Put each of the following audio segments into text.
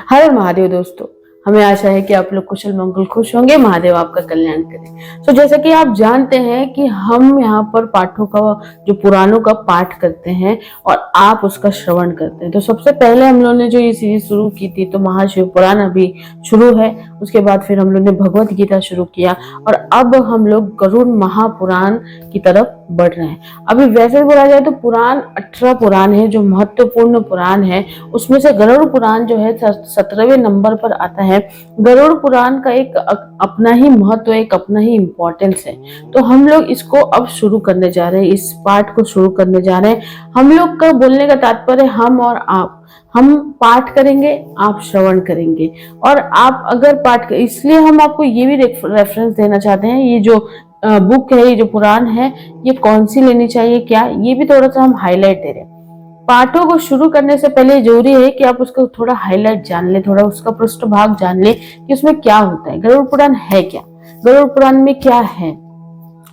हर महादेव दोस्तों, हमें आशा है कि आप लोग कुशल मंगल खुश होंगे। महादेव आपका कल्याण करें। तो जैसा कि आप जानते हैं कि हम यहाँ पर पाठों का जो पुराणों का पाठ करते हैं और आप उसका श्रवण करते हैं। तो सबसे पहले हम लोगों ने जो ये सीरीज शुरू की थी तो महाशिव पुराण अभी शुरू है। उसके बाद फिर हम लोग ने भगवत गीता शुरू किया और अब हम लोग गरुड़ महापुराण की तरफ बढ़ रहे हैं। अभी वैसे बोला जाए तो पुराण 18 पुराण है जो महत्वपूर्ण पुराण है। उसमें से गरुड़ पुराण जो है 17वें नंबर पर आता है। गरुड़ पुराण का एक अपना ही महत्व, एक अपना ही इम्पोर्टेंस है। तो हम लोग इसको अब शुरू करने जा रहे हैं, इस पाठ को शुरू करने जा रहे हैं। हम लोग का बोलने का तात्पर्य हम और आप, हम पाठ करेंगे, आप श्रवण करेंगे। और आप अगर पाठ, इसलिए हम आपको ये भी रेफरेंस देना चाहते हैं, ये जो बुक है, ये जो पुराण है, ये कौन सी लेनी चाहिए, क्या, ये भी थोड़ा सा हम हाईलाइट दे रहे हैं। पाठों को शुरू करने से पहले जरूरी है कि आप उसको थोड़ा हाईलाइट जान ले, थोड़ा उसका पृष्ठभाग जान ले कि उसमें क्या होता है। गरुड़ पुराण है क्या, गरुड़ पुराण में क्या है।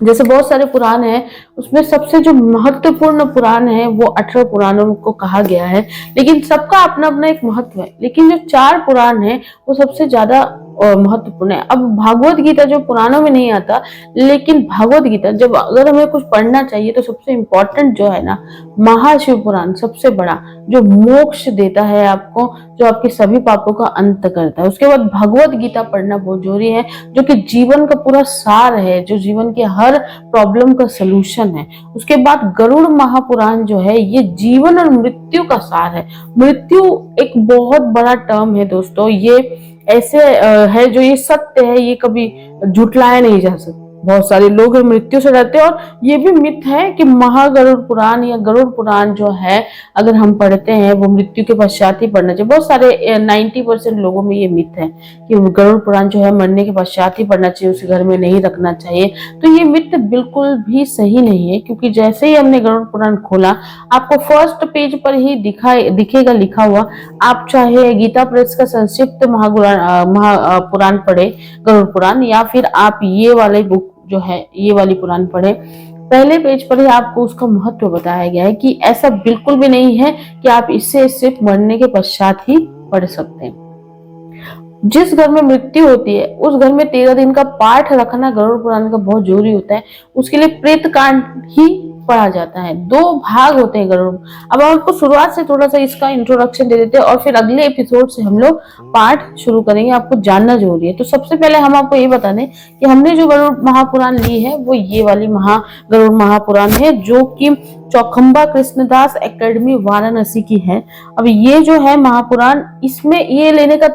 जैसे बहुत सारे पुराण हैं, उसमें सबसे जो महत्वपूर्ण पुराण है वो 18 पुराणों को कहा गया है, लेकिन सबका अपना अपना एक महत्व है। लेकिन जो 4 पुराण है वो सबसे ज्यादा महत्वपूर्ण है। अब भागवत गीता जो पुराणों में नहीं आता, लेकिन भागवत गीता जब अगर हमें कुछ पढ़ना चाहिए तो सबसे इम्पोर्टेंट जो है ना, महाशिव पुराण सबसे बड़ा, जो मोक्ष देता है आपको, जो आपके सभी पापों का अंत करता है। उसके बाद भगवत गीता पढ़ना बहुत जरूरी है, जो कि जीवन का पूरा सार है, जो जीवन के हर प्रॉब्लम का सलूशन है। उसके बाद गरुड़ महापुराण जो है ये जीवन और मृत्यु का सार है। मृत्यु एक बहुत बड़ा टर्म है दोस्तों, ये ऐसे है जो ये सत्य है, ये कभी झुटलाया नहीं जा सकता। बहुत सारे लोग हैं मृत्यु से डरते हैं, और ये भी मिथ है कि महागरुड़ पुराण या गरुड़ पुराण जो है अगर हम पढ़ते हैं वो मृत्यु के पश्चात ही पढ़ना चाहिए। बहुत सारे 90% लोगों में ये मिथ है कि गरुड़ पुराण जो है मरने के पश्चात ही पढ़ना चाहिए, उसे घर में नहीं रखना चाहिए। तो ये मिथ बिल्कुल भी सही नहीं है, क्योंकि जैसे ही हमने गरुड़ पुराण खोला आपको फर्स्ट पेज पर ही दिखेगा लिखा हुआ। आप चाहे गीता प्रेस का संक्षिप्त महापुराण पढ़े, गरुड़ पुराण, या फिर आप ये वाले बुक जो है ये वाली पुराण पढ़े, पहले पेज पर ही आपको उसका महत्व बताया गया है कि ऐसा बिल्कुल भी नहीं है कि आप इससे सिर्फ मरने के पश्चात ही पढ़ सकते हैं। जिस घर में मृत्यु होती है उस घर में 13 दिन का पाठ रखना गरुड़ पुराण का बहुत जरूरी होता है। उसके लिए प्रेत कांड ही पढ़ा जाता है। 2 भाग होते हैं गरुड़। अब हम आपको शुरुआत से थोड़ा सा इसका इंट्रोडक्शन दे देते हैं और फिर अगले एपिसोड से हम लोग पाठ शुरू करेंगे। आपको जानना जरूरी है। तो सबसे पहले हम आपको ये बता दें कि हमने जो गरुड़ महापुराण ली है वो ये वाली गरुड़ महापुराण है, जो कि चौखंबा कृष्णदास एकेडमी वाराणसी की है। अब ये जो है महापुराण, इसमें ये लेने का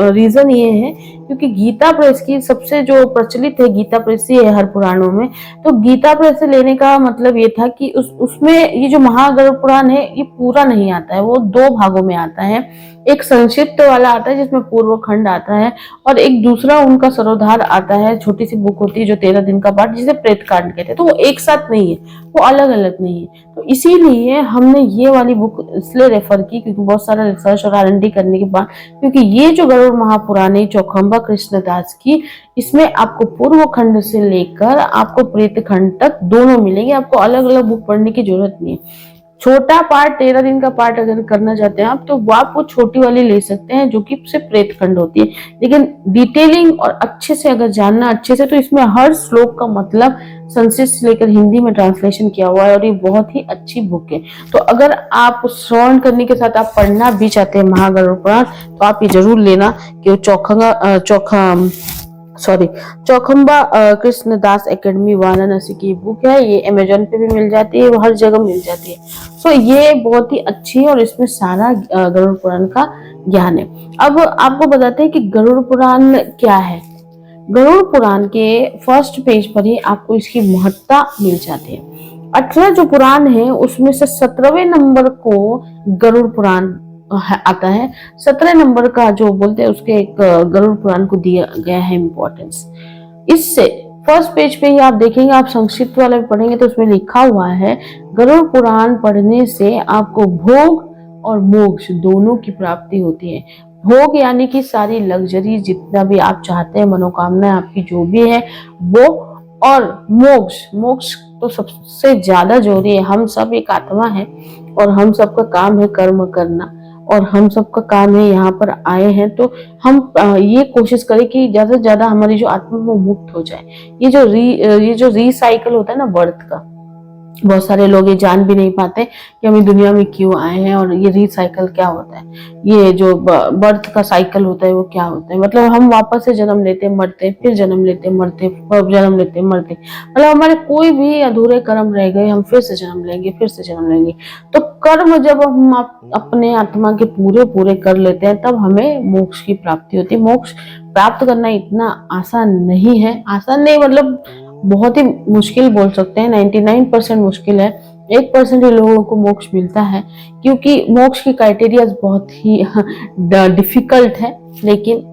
रीजन ये है क्योंकि गीता प्रेस की सबसे जो प्रचलित है, गीता प्रेस ही है हर पुराणों में। तो गीता प्रेस से लेने का मतलब ये था कि उसमें ये जो महागरुड़ पुराण है ये पूरा नहीं आता है, वो 2 भागों में आता है। एक संक्षिप्त वाला आता है जिसमें पूर्व खंड आता है, और एक दूसरा उनका सरोधार आता है, छोटी सी बुक होती है जो 13 दिन का पाठ, जिसे प्रेत कांड कहते हैं। तो वो एक साथ नहीं है, वो अलग अलग नहीं है। तो इसीलिए हमने ये वाली बुक इसलिए रेफर की क्योंकि बहुत सारा रिसर्च और R&D करने के बाद, क्योंकि ये जो गरुड़ महापुराण है चौखंबा कृष्णदास की, इसमें आपको पूर्व खंड से लेकर आपको प्रेत खंड तक दोनों मिलेंगे। आपको अलग अलग बुक पढ़ने की जरूरत नहीं है। छोटा पार्ट 13 दिन का पार्ट अगर करना चाहते हैं आप, तो आप वो छोटी वाली ले सकते हैं जो कि सिर्फ प्रेत खंड होती है। लेकिन डिटेलिंग और अच्छे से अगर जानना अच्छे से, तो इसमें हर श्लोक का मतलब संस्कृत से लेकर हिंदी में ट्रांसलेशन किया हुआ है, और ये बहुत ही अच्छी बुक है। तो अगर आप श्रवण करने के साथ आप पढ़ना भी चाहते हैं महागरुड़ पुराण, तो आप ये जरूर लेना कि चौखंबा कृष्णदास एकेडमी वाराणसी की बुक है। ये अमेजोन पे भी मिल जाती है, वो हर जगह मिल जाती है। सो ये बहुत ही अच्छी है और इसमें सारा गरुड़ पुराण का ज्ञान है। अब आपको बताते हैं कि गरुड़ पुराण क्या है। गरुड़ पुराण के फर्स्ट पेज पर ही आपको इसकी महत्ता मिल जाती है। 18 जो पुराण है उसमें से 17वें नंबर को गरुड़ पुराण आता है। 17 नंबर का जो बोलते हैं उसके एक गरुड़ पुराण को दिया गया है इम्पोर्टेंस। इससे फर्स्ट पेज पे ही आप देखेंगे, आप संक्षिप्त वाला भी पढ़ेंगे तो उसमें लिखा हुआ है गरुड़ पुराण पढ़ने से आपको भोग और मोक्ष दोनों की प्राप्ति होती है। भोग यानी कि सारी लग्जरी, जितना भी आप चाहते हैं, मनोकामना आपकी जो भी है वो, और मोक्ष तो सबसे ज्यादा जरूरी है। हम सब एक आत्मा है और हम सबका काम है कर्म करना। और हम सबका काम है यहाँ पर आए हैं, तो हम ये कोशिश करें कि ज्यादा से ज्यादा हमारी जो आत्मा वो मुक्त हो जाए। ये जो रिसाइकल होता है ना बर्थ का, बहुत सारे लोग ये जान भी नहीं पाते कि हम इस दुनिया में क्यों आए हैं और ये रिसाइकल क्या होता है, ये जो बर्थ का साइकिल होता है वो क्या होता है। मतलब हम वापस से जन्म लेते मरते, फिर जन्म लेते मरते, जन्म लेते मरते, मतलब हमारे कोई भी अधूरे कर्म रह गए, हम फिर से जन्म लेंगे, फिर से जन्म लेंगे। तो कर्म जब हम अपने आत्मा के पूरे पूरे कर लेते हैं तब हमें मोक्ष की प्राप्ति होती है। मोक्ष प्राप्त करना इतना आसान नहीं है, आसान नहीं मतलब बहुत ही मुश्किल बोल सकते हैं, 99% मुश्किल है, 1% ही लोगों को मोक्ष मिलता है, क्योंकि मोक्ष की क्राइटेरिया बहुत ही डिफिकल्ट है। लेकिन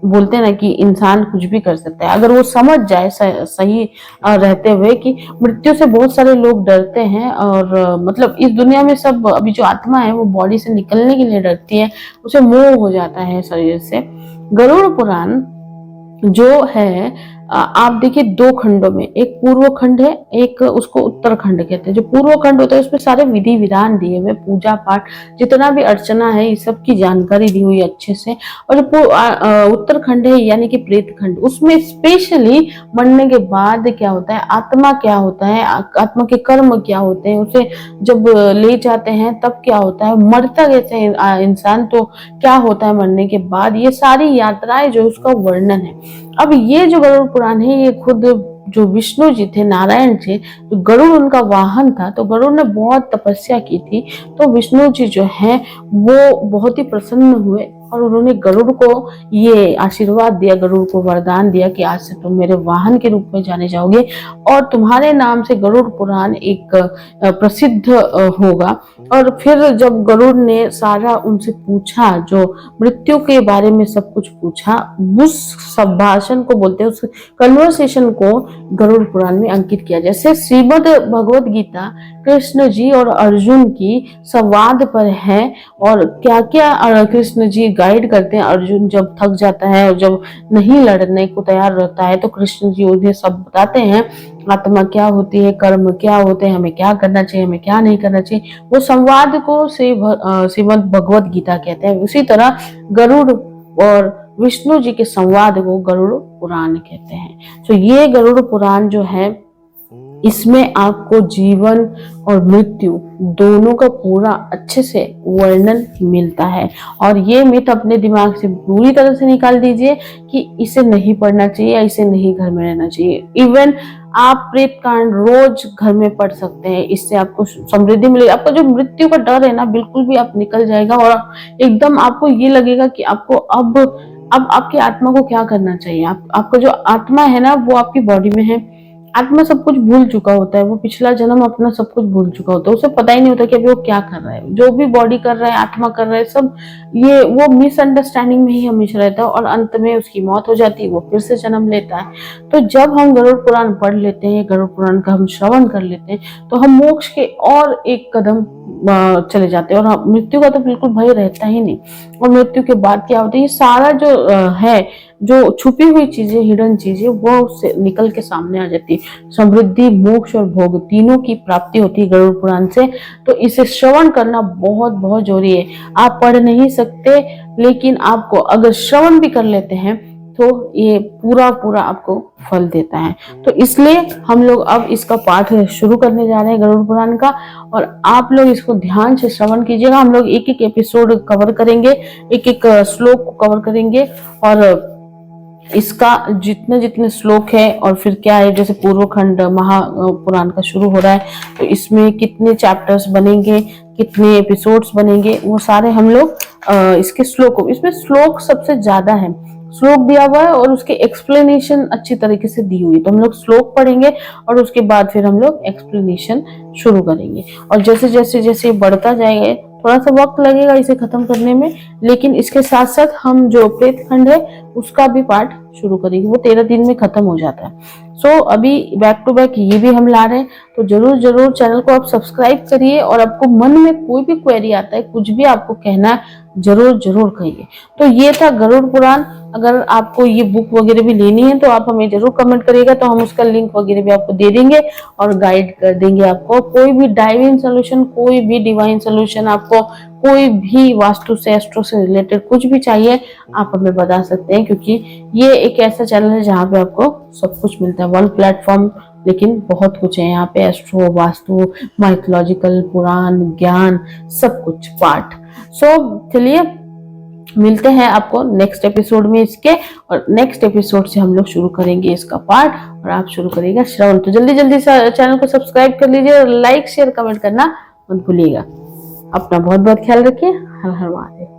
बोलते हैं ना कि इंसान कुछ भी कर सकता है अगर वो समझ जाए सही रहते हुए कि मृत्यु से बहुत सारे लोग डरते हैं। और मतलब इस दुनिया में सब, अभी जो आत्मा है वो बॉडी से निकलने के लिए डरती है, उसे मोह हो जाता है शरीर से। गरुड़ पुराण जो है आप देखिए 2 खंडों में, एक पूर्व खंड है, एक उसको उत्तर खंड कहते हैं। जो पूर्व खंड होता है उसमें सारे विधि विधान दिए हुए, पूजा पाठ जितना भी अर्चना है, इस सब की जानकारी दी हुई अच्छे से। और जो उत्तर खंड है यानी कि प्रेत खंड, उसमें स्पेशली मरने के बाद क्या होता है, आत्मा क्या होता है, आत्मा के कर्म क्या होते हैं, उसे जब ले जाते हैं तब क्या होता है, मरता कैसे इंसान, तो क्या होता है मरने के बाद, ये सारी यात्राएं जो उसका वर्णन है। अब ये जो गरुड़ पुराण है ये खुद जो विष्णु जी थे, नारायण थे, तो गरुड़ उनका वाहन था, तो गरुड़ ने बहुत तपस्या की थी। तो विष्णु जी जो है वो बहुत ही प्रसन्न हुए और उन्होंने गरुड़ को ये आशीर्वाद दिया, गरुड़ को वरदान दिया कि आज से तुम मेरे वाहन के रूप में जाने जाओगे और तुम्हारे नाम से गरुड़ पुराण एक प्रसिद्ध होगा। और फिर जब गरुड़ ने सारा उनसे पूछा, जो मृत्यु के बारे में सब कुछ पूछा, उस संभाषण को बोलते हैं, उस कन्वर्सेशन को गरुड़ पुराण में अंकित किया। जैसे श्रीमद् भगवत गीता कृष्ण जी और अर्जुन की संवाद पर है, और क्या क्या कृष्ण जी गाइड करते हैं। अर्जुन जब थक जाता है और जब नहीं लड़ने को तैयार रहता है तो कृष्ण जी उन्हें सब बताते हैं, आत्मा क्या होती है, कर्म क्या होते हैं, हमें क्या करना चाहिए, हमें क्या नहीं करना चाहिए। वो संवाद को श्रीमद् भगवत गीता कहते हैं। उसी तरह गरुड़ और विष्णु जी के संवाद को गरुड़ पुराण कहते हैं। तो ये गरुड़ पुराण जो है, इसमें आपको जीवन और मृत्यु दोनों का पूरा अच्छे से वर्णन मिलता है। और ये मिथ अपने दिमाग से पूरी तरह से निकाल दीजिए कि इसे नहीं पढ़ना चाहिए या इसे नहीं घर में रहना चाहिए। इवन आप प्रेत कांड रोज घर में पढ़ सकते हैं, इससे आपको समृद्धि मिलेगी। आपका जो मृत्यु का डर है ना, बिल्कुल भी आप निकल जाएगा और एकदम आपको ये लगेगा कि आपको अब आपकी आत्मा को क्या करना चाहिए। आपका जो आत्मा है ना वो आपकी बॉडी में है, आत्मा सब कुछ भूल चुका होता है, वो पिछला जन्म अपना सब कुछ भूल चुका होता है, उसे पता ही नहीं होता कि अभी वो क्या कर रहा है। जो भी बॉडी कर रहा है, आत्मा कर रहा है, सब ये वो मिसअंडरस्टैंडिंग में ही हमेशा रहता है और अंत में उसकी मौत हो जाती है, वो फिर से जन्म लेता है। तो जब हम गरुड़ पुराण पढ़ लेते हैं, गरुड़ पुराण का हम श्रवण कर लेते हैं, तो हम मोक्ष के और एक कदम चले जाते हैं और मृत्यु का तो बिल्कुल भय रहता ही नहीं। और मृत्यु के बाद क्या होता है, ये सारा जो है, जो छुपी हुई चीजें, हिडन चीजें, वो उससे निकल के सामने आ जाती है। समृद्धि, मोक्ष और भोग तीनों की प्राप्ति होती है गरुड़ पुराण से। तो इसे श्रवण करना बहुत बहुत जरूरी है। आप पढ़ नहीं सकते, लेकिन आपको अगर श्रवण भी कर लेते हैं तो ये पूरा पूरा आपको फल देता है। तो इसलिए हम लोग अब इसका पाठ शुरू करने जा रहे हैं गरुड़ पुराण का, और आप लोग इसको ध्यान से श्रवण कीजिएगा। हम लोग एक एक एपिसोड कवर करेंगे, एक एक श्लोक को कवर करेंगे, और इसका जितने जितने श्लोक है और फिर क्या है, जैसे पूर्व खंड महापुराण का शुरू हो रहा है, तो इसमें कितने चैप्टर्स बनेंगे, कितने एपिसोड्स बनेंगे, वो सारे हम लोग इसके श्लोक, इसमें श्लोक सबसे ज्यादा है, श्लोक दिया हुआ है और उसके एक्सप्लेनेशन अच्छी तरीके से दी हुई है। तो हम लोग श्लोक पढ़ेंगे और उसके बाद फिर हम लोग एक्सप्लेनेशन शुरू करेंगे। और जैसे जैसे जैसे बढ़ता जाएगा, थोड़ा सा वक्त लगेगा इसे खत्म करने में, लेकिन इसके साथ साथ हम जो प्रेत खंड है उसका भी पाठ शुरू करेंगे, वो 13 दिन में खत्म हो जाता है। सो अभी बैक टू बैक ये भी हम ला रहे हैं, तो जरूर जरूर चैनल को आप सब्सक्राइब करिए। और आपको मन में कोई भी क्वेरी आता है, कुछ भी आपको कहना है, जरूर जरूर कहिए। तो ये था गरुड़ पुराण। अगर आपको ये बुक वगैरह भी लेनी है तो आप हमें जरूर कमेंट करिएगा, तो हम उसका लिंक वगैरह भी आपको दे देंगे और गाइड कर देंगे आपको। कोई भी डाइविन सोल्यूशन, कोई भी डिवाइन सोल्यूशन आपको कोई भी वास्तु से, एस्ट्रो से रिलेटेड कुछ भी चाहिए आप हमें बता सकते हैं, क्योंकि ये एक ऐसा चैनल है जहाँ पे आपको सब कुछ मिलता है, वन प्लेटफॉर्म, लेकिन बहुत कुछ है यहाँ पे, एस्ट्रो, वास्तु, माइथोलॉजिकल, पुराण, ज्ञान, सब कुछ पाठ। सो चलिए मिलते हैं आपको नेक्स्ट एपिसोड में इसके, और नेक्स्ट एपिसोड से हम लोग शुरू करेंगे इसका पार्ट, और आप शुरू करिएगा श्रवण। तो जल्दी जल्दी से चैनल को सब्सक्राइब कर लीजिए, और लाइक शेयर कमेंट करना मत भूलिएगा। अपना बहुत बहुत ख्याल रखिए। हर हर महादेव।